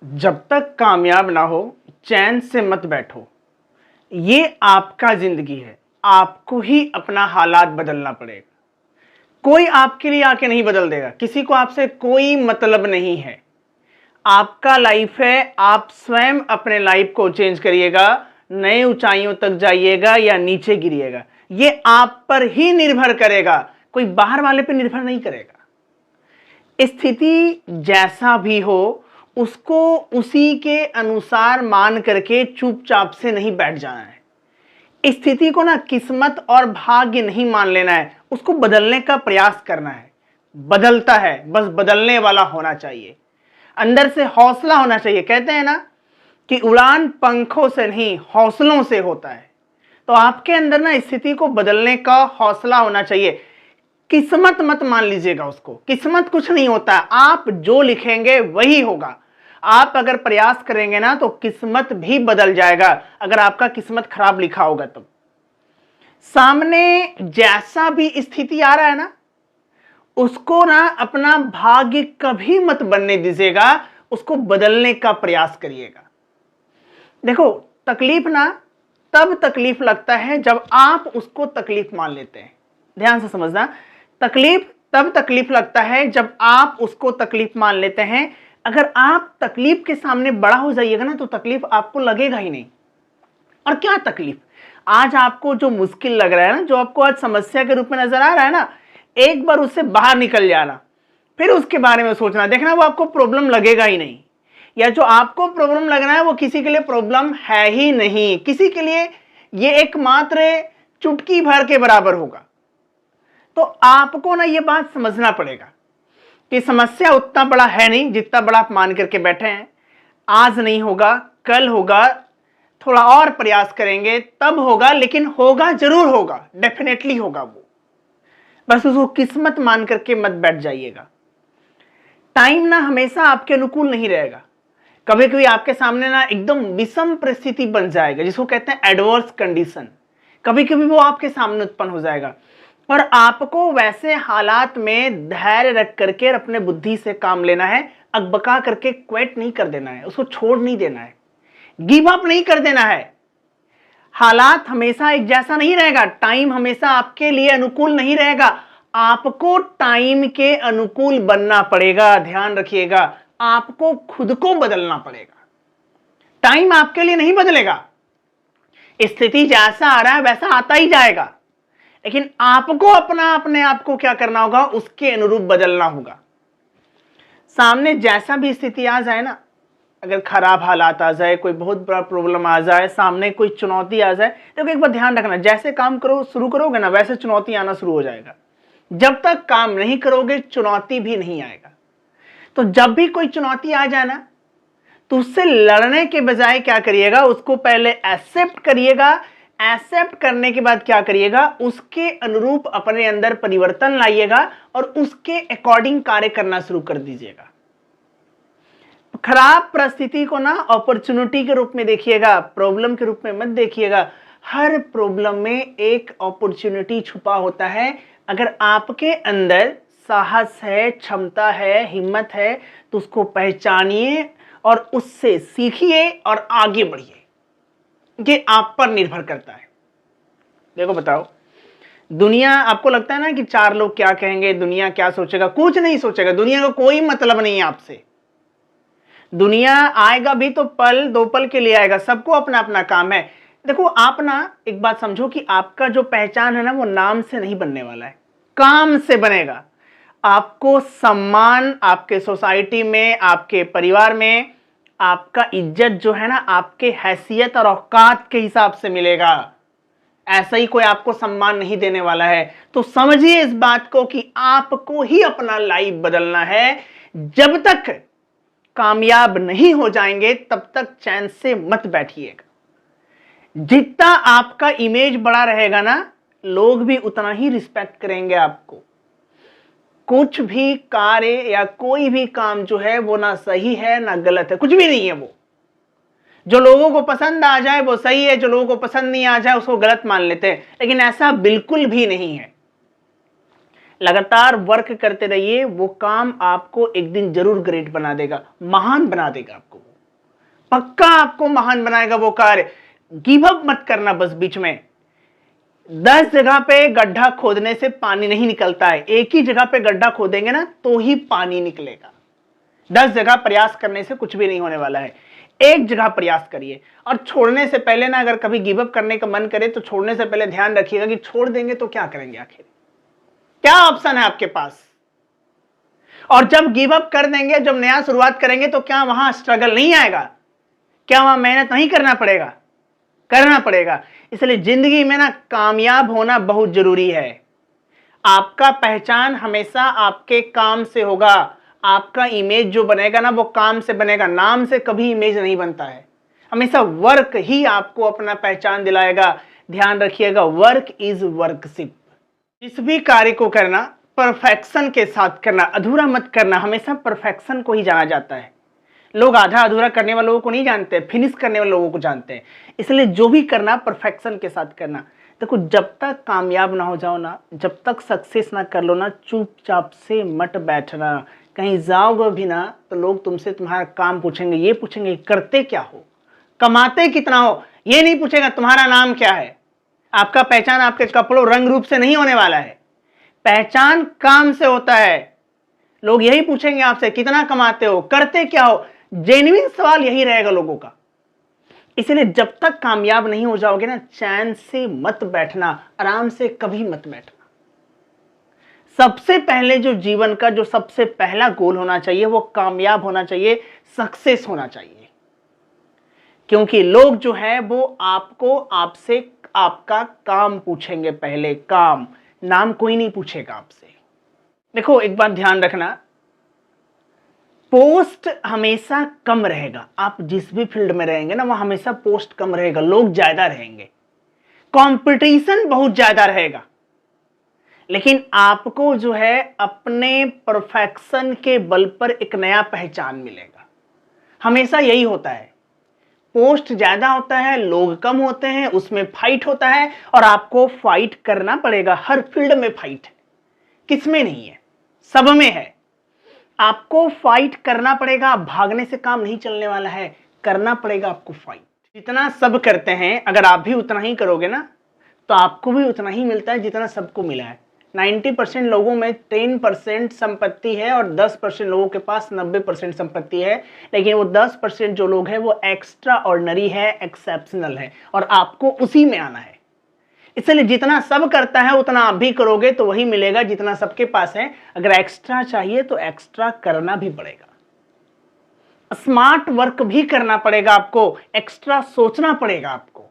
जब तक कामयाब ना हो चैन से मत बैठो। ये आपका जिंदगी है, आपको ही अपना हालात बदलना पड़ेगा। कोई आपके लिए आके नहीं बदल देगा, किसी को आपसे कोई मतलब नहीं है। आपका लाइफ है, आप स्वयं अपने लाइफ को चेंज करिएगा। नए ऊंचाइयों तक जाइएगा या नीचे गिरिएगा, ये आप पर ही निर्भर करेगा, कोई बाहर वाले पे निर्भर नहीं करेगा। स्थिति जैसा भी हो उसको उसी के अनुसार मान करके चुपचाप से नहीं बैठ जाना है। स्थिति को ना किस्मत और भाग्य नहीं मान लेना है, उसको बदलने का प्रयास करना है। बदलता है, बस बदलने वाला होना चाहिए, अंदर से हौसला होना चाहिए। कहते हैं ना कि उड़ान पंखों से नहीं हौसलों से होता है। तो आपके अंदर ना स्थिति को बदलने का हौसला होना चाहिए। किस्मत मत मान लीजिएगा उसको, किस्मत कुछ नहीं होता है, आप जो लिखेंगे वही होगा। आप अगर प्रयास करेंगे ना तो किस्मत भी बदल जाएगा, अगर आपका किस्मत खराब लिखा होगा तो। सामने जैसा भी स्थिति आ रहा है ना, उसको ना अपना भाग्य कभी मत बनने दीजिएगा, उसको बदलने का प्रयास करिएगा। देखो, तकलीफ ना तब तकलीफ लगता है जब आप उसको तकलीफ मान लेते हैं। ध्यान से समझना, तकलीफ तब तकलीफ लगता है जब आप उसको तकलीफ मान लेते हैं। अगर आप तकलीफ के सामने बड़ा हो जाइएगा ना तो तकलीफ आपको लगेगा ही नहीं। और क्या तकलीफ, आज आपको जो मुश्किल लग रहा है ना, जो आपको आज समस्या के रूप में नजर आ रहा है ना, एक बार उससे बाहर निकल जाना, फिर उसके बारे में सोचना, देखना वो आपको प्रॉब्लम लगेगा ही नहीं। या जो आपको प्रॉब्लम लग रहा है वो किसी के लिए प्रॉब्लम है ही नहीं, किसी के लिए ये एकमात्र चुटकी भर के बराबर होगा। तो आपको ना ये बात समझना पड़ेगा कि समस्या उतना बड़ा है नहीं जितना बड़ा आप मान करके बैठे हैं। आज नहीं होगा, कल होगा, थोड़ा और प्रयास करेंगे तब होगा, लेकिन होगा, जरूर होगा, डेफिनेटली होगा वो। बस उसको किस्मत मान करके मत बैठ जाइएगा। टाइम ना हमेशा आपके अनुकूल नहीं रहेगा, कभी कभी आपके सामने ना एकदम विषम परिस्थिति बन जाएगा, जिसको कहते हैं एडवर्स कंडीशन। कभी कभी वो आपके सामने उत्पन्न हो जाएगा और आपको वैसे हालात में धैर्य रख करके अपने बुद्धि से काम लेना है। अकबका करके क्विट नहीं कर देना है, उसको छोड़ नहीं देना है, गिव अप नहीं कर देना है। हालात हमेशा एक जैसा नहीं रहेगा, टाइम हमेशा आपके लिए अनुकूल नहीं रहेगा, आपको टाइम के अनुकूल बनना पड़ेगा। ध्यान रखिएगा, आपको खुद को बदलना पड़ेगा, टाइम आपके लिए नहीं बदलेगा। स्थिति जैसा आ रहा है वैसा आता ही जाएगा, लेकिन आपको अपने आप को क्या करना होगा, उसके अनुरूप बदलना होगा। सामने जैसा भी स्थिति आ जाए ना, अगर खराब हालात आ जाए, कोई बहुत बड़ा प्रॉब्लम आ जाए, सामने कोई चुनौती आ जाए, तो एक बार ध्यान रखना, जैसे काम करो शुरू करोगे ना वैसे चुनौती आना शुरू हो जाएगा। जब तक काम नहीं करोगे चुनौती भी नहीं आएगा। तो जब भी कोई चुनौती आ जाए ना तो उससे लड़ने के बजाय क्या करिएगा, उसको पहले एक्सेप्ट करिएगा। एक्सेप्ट करने के बाद क्या करिएगा, उसके अनुरूप अपने अंदर परिवर्तन लाइएगा और उसके अकॉर्डिंग कार्य करना शुरू कर दीजिएगा। खराब परिस्थिति को ना अपॉर्चुनिटी के रूप में देखिएगा, प्रॉब्लम के रूप में मत देखिएगा। हर प्रॉब्लम में एक अपॉर्चुनिटी छुपा होता है। अगर आपके अंदर साहस है, क्षमता है, हिम्मत है तो उसको पहचानिए और उससे सीखिए और आगे बढ़िए। ये आप पर निर्भर करता है। देखो बताओ, दुनिया, आपको लगता है ना कि चार लोग क्या कहेंगे, दुनिया क्या सोचेगा, कुछ नहीं सोचेगा, दुनिया को कोई मतलब नहीं है आपसे। दुनिया आएगा भी तो पल दो पल के लिए आएगा, सबको अपना अपना काम है। देखो आप ना एक बात समझो कि आपका जो पहचान है ना वो नाम से नहीं बनने वाला है, काम से बनेगा। आपको सम्मान आपके सोसाइटी में, आपके परिवार में, आपका इज्जत जो है ना आपके हैसियत और औकात के हिसाब से मिलेगा। ऐसा ही कोई आपको सम्मान नहीं देने वाला है। तो समझिए इस बात को कि आपको ही अपना लाइफ बदलना है। जब तक कामयाब नहीं हो जाएंगे तब तक चैन से मत बैठिएगा। जितना आपका इमेज बड़ा रहेगा ना, लोग भी उतना ही रिस्पेक्ट करेंगे आपको। कुछ भी कार्य या कोई भी काम जो है वो ना सही है ना गलत है, कुछ भी नहीं है। वो जो लोगों को पसंद आ जाए वो सही है, जो लोगों को पसंद नहीं आ जाए उसको गलत मान लेते हैं, लेकिन ऐसा बिल्कुल भी नहीं है। लगातार वर्क करते रहिए, वो काम आपको एक दिन जरूर ग्रेट बना देगा, महान बना देगा आपको। पक्का आपको महान बनाएगा वो कार्य। गिव अप मत करना बस बीच में। 10 जगह पे गड्ढा खोदने से पानी नहीं निकलता है, एक ही जगह पे गड्ढा खोदेंगे ना तो ही पानी निकलेगा। 10 जगह प्रयास करने से कुछ भी नहीं होने वाला है, एक जगह प्रयास करिए। और छोड़ने से पहले ना, अगर कभी गिव अप करने का मन करे तो छोड़ने से पहले ध्यान रखिएगा कि छोड़ देंगे तो क्या करेंगे, आखिर क्या ऑप्शन है आपके पास। और जब गिव अप कर देंगे, जब नया शुरुआत करेंगे, तो क्या वहां स्ट्रगल नहीं आएगा, क्या वहां मेहनत नहीं करना पड़ेगा, करना पड़ेगा। इसलिए जिंदगी में ना कामयाब होना बहुत जरूरी है। आपका पहचान हमेशा आपके काम से होगा। आपका इमेज जो बनेगा ना वो काम से बनेगा, नाम से कभी इमेज नहीं बनता है। हमेशा वर्क ही आपको अपना पहचान दिलाएगा। ध्यान रखिएगा, वर्क इज वर्कशिप। जिस भी कार्य को करना परफेक्शन के साथ करना, अधूरा मत करना। हमेशा परफेक्शन को ही जाना जाता है। लोग आधा अधूरा करने वाले लोगों को नहीं जानते, फिनिश करने वाले लोगों को जानते हैं। इसलिए जो भी करना परफेक्शन के साथ करना। देखो, जब तक कामयाब ना हो जाओ ना, जब तक सक्सेस ना कर लो ना, चुपचाप से मत बैठना। कहीं जाओगे भी ना तो लोग तुमसे तुम्हारा काम पूछेंगे, ये पूछेंगे करते क्या हो, कमाते कितना हो, ये नहीं पूछेगा तुम्हारा नाम क्या है। आपका पहचान आपके कपड़ों रंग रूप से नहीं होने वाला है, पहचान काम से होता है। लोग यही पूछेंगे आपसे कितना कमाते हो, करते क्या हो। जेन्युइन सवाल यही रहेगा लोगों का। इसलिए जब तक कामयाब नहीं हो जाओगे ना, चैन से मत बैठना, आराम से कभी मत बैठना। सबसे पहले जो जीवन का जो सबसे पहला गोल होना चाहिए वो कामयाब होना चाहिए, सक्सेस होना चाहिए। क्योंकि लोग जो है वो आपको आपसे आपका काम पूछेंगे, पहले काम, नाम कोई नहीं पूछेगा आपसे। देखो, एक बात ध्यान रखना, पोस्ट हमेशा कम रहेगा। आप जिस भी फील्ड में रहेंगे ना, वहां हमेशा पोस्ट कम रहेगा, लोग ज्यादा रहेंगे, कंपटीशन बहुत ज्यादा रहेगा। लेकिन आपको जो है अपने परफेक्शन के बल पर एक नया पहचान मिलेगा। हमेशा यही होता है, पोस्ट ज्यादा होता है, लोग कम होते हैं, उसमें फाइट होता है और आपको फाइट करना पड़ेगा। हर फील्ड में फाइट है, किसमें नहीं है, सब में है। आपको फाइट करना पड़ेगा, भागने से काम नहीं चलने वाला है, करना पड़ेगा आपको फाइट। जितना सब करते हैं, अगर आप भी उतना ही करोगे ना तो आपको भी उतना ही मिलता है जितना सबको मिला है। 90% लोगों में 10% संपत्ति है और 10% लोगों के पास 90% संपत्ति है। लेकिन वो 10% जो लोग हैं वो एक्स्ट्रा ऑर्डिनरी है, एक्सेप्शनल है, और आपको उसी में आना है। इसलिए जितना सब करता है उतना आप भी करोगे तो वही मिलेगा जितना सबके पास है। अगर एक्स्ट्रा चाहिए तो एक्स्ट्रा करना भी पड़ेगा, स्मार्ट वर्क भी करना पड़ेगा आपको, एक्स्ट्रा सोचना पड़ेगा आपको।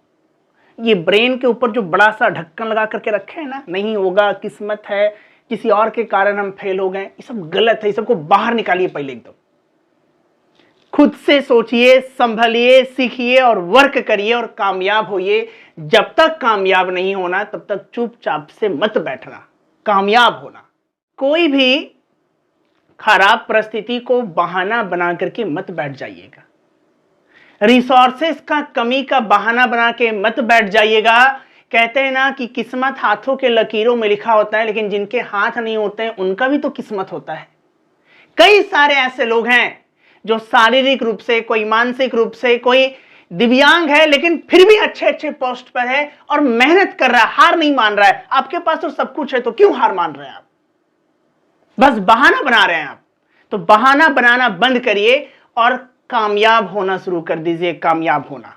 ये ब्रेन के ऊपर जो बड़ा सा ढक्कन लगा करके रखे है ना, नहीं होगा, किस्मत है, किसी और के कारण हम फेल हो गए, ये सब गलत है। ये सबको बाहर निकालिए पहले एकदम। खुद से सोचिए, संभलिए, सीखिए और वर्क करिए और कामयाब होइए। जब तक कामयाब नहीं होना तब तक चुपचाप से मत बैठना, कामयाब होना। कोई भी खराब परिस्थिति को बहाना बना करके मत बैठ जाइएगा, रिसोर्सेस का कमी का बहाना बना के मत बैठ जाइएगा। कहते हैं ना कि किस्मत हाथों के लकीरों में लिखा होता है, लेकिन जिनके हाथ नहीं होते हैं उनका भी तो किस्मत होता है। कई सारे ऐसे लोग हैं जो शारीरिक रूप से, कोई मानसिक रूप से, कोई दिव्यांग है, लेकिन फिर भी अच्छे अच्छे पोस्ट पर है और मेहनत कर रहा है, हार नहीं मान रहा है। आपके पास तो सब कुछ है, तो क्यों हार मान रहे हैं आप? बस बहाना बना रहे हैं आप। तो बहाना बनाना बंद करिए और कामयाब होना शुरू कर दीजिए, कामयाब होना।